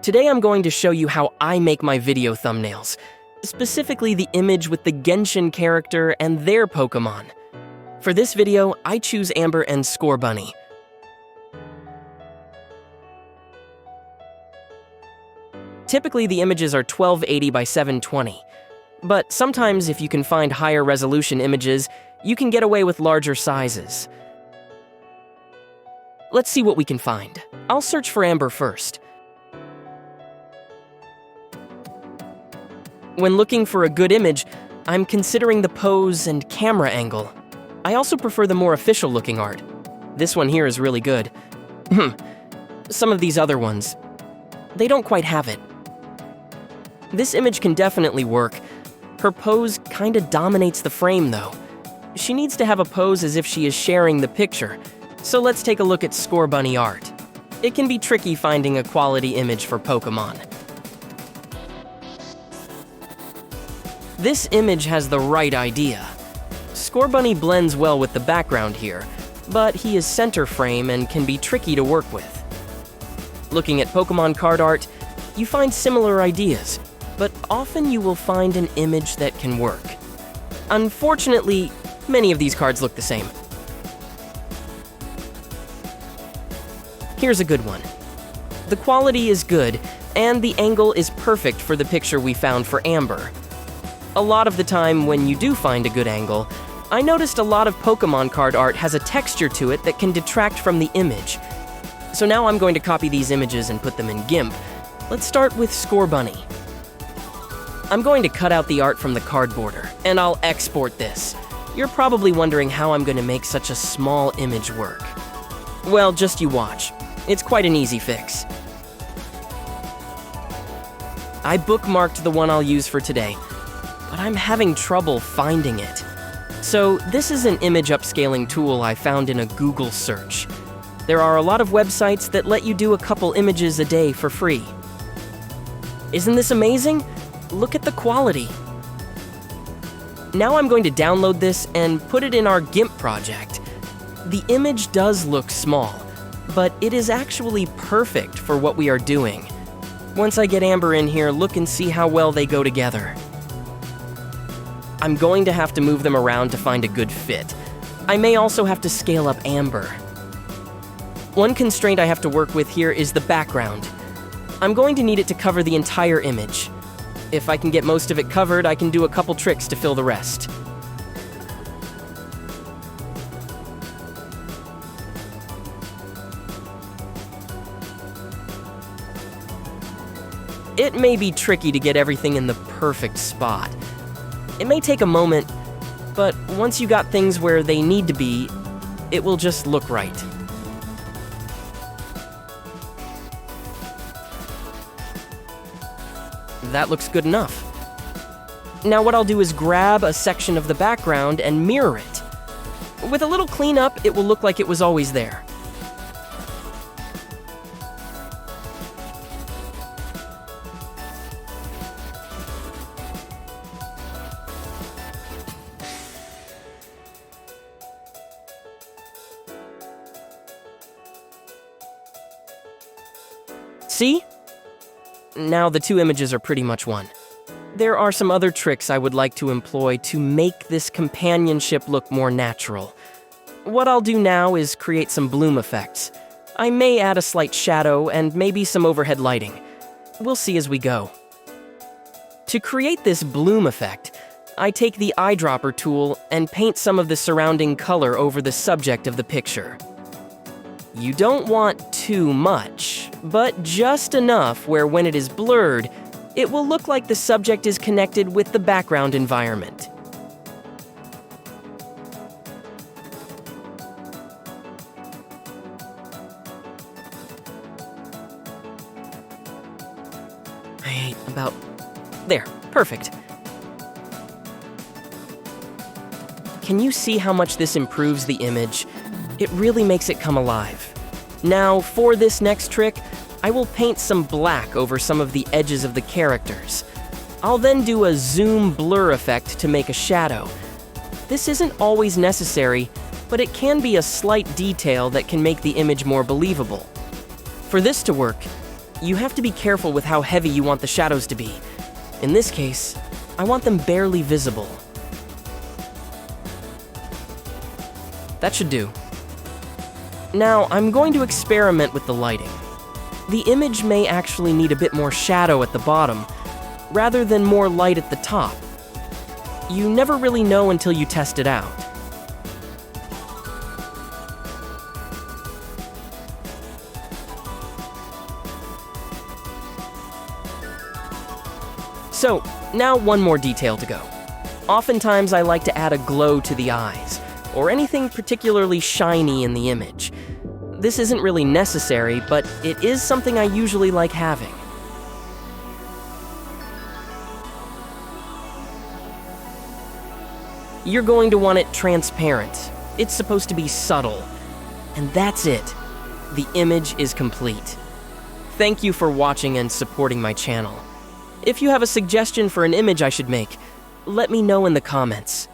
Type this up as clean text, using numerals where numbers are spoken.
Today I'm going to show you how I make my video thumbnails, specifically the image with the Genshin character and their Pokemon. For this video, I choose Amber and Scorbunny. Typically, the images are 1280 by 720, but sometimes if you can find higher resolution images, you can get away with larger sizes. Let's see what we can find. I'll search for Amber first. When looking for a good image, I'm considering the pose and camera angle. I also prefer the more official-looking art. This one here is really good. Some of these other ones, they don't quite have it. This image can definitely work. Her pose kinda dominates the frame though. She needs to have a pose as if she is sharing the picture. So let's take a look at Scorbunny art. It can be tricky finding a quality image for Pokemon. This image has the right idea. Scorbunny blends well with the background here, but he is center frame and can be tricky to work with. Looking at Pokemon card art, you find similar ideas, but often you will find an image that can work. Unfortunately, many of these cards look the same. Here's a good one. The quality is good, and the angle is perfect for the picture we found for Amber. A lot of the time when you do find a good angle, I noticed a lot of Pokemon card art has a texture to it that can detract from the image. So now I'm going to copy these images and put them in GIMP. Let's start with Scorbunny. I'm going to cut out the art from the card border, and I'll export this. You're probably wondering how I'm going to make such a small image work. Well, just you watch. It's quite an easy fix. I bookmarked the one I'll use for today, but I'm having trouble finding it. So this is an image upscaling tool I found in a Google search. There are a lot of websites that let you do a couple images a day for free. Isn't this amazing? Look at the quality. Now I'm going to download this and put it in our GIMP project. The image does look small, but it is actually perfect for what we are doing. Once I get Amber in here, look and see how well they go together. I'm going to have to move them around to find a good fit. I may also have to scale up Amber. One constraint I have to work with here is the background. I'm going to need it to cover the entire image. If I can get most of it covered, I can do a couple tricks to fill the rest. It may be tricky to get everything in the perfect spot. It may take a moment, but once you got things where they need to be, it will just look right. That looks good enough. Now what I'll do is grab a section of the background and mirror it. With a little cleanup, it will look like it was always there. See? Now the two images are pretty much one. There are some other tricks I would like to employ to make this companionship look more natural. What I'll do now is create some bloom effects. I may add a slight shadow and maybe some overhead lighting. We'll see as we go. To create this bloom effect, I take the eyedropper tool and paint some of the surrounding color over the subject of the picture. You don't want too much, but just enough where when it is blurred, it will look like the subject is connected with the background environment. About there, perfect. Can you see how much this improves the image? It really makes it come alive. Now, for this next trick, I will paint some black over some of the edges of the characters. I'll then do a zoom blur effect to make a shadow. This isn't always necessary, but it can be a slight detail that can make the image more believable. For this to work, You have to be careful with how heavy you want the shadows to be. In this case, I want them barely visible. That should do. Now, I'm going to experiment with the lighting. The image may actually need a bit more shadow at the bottom, rather than more light at the top. You never really know until you test it out. So, now one more detail to go. Oftentimes I like to add a glow to the eyes, or anything particularly shiny in the image. This isn't really necessary, but it is something I usually like having. You're going to want it transparent. It's supposed to be subtle. And that's it. The image is complete. Thank you for watching and supporting my channel. If you have a suggestion for an image I should make, let me know in the comments.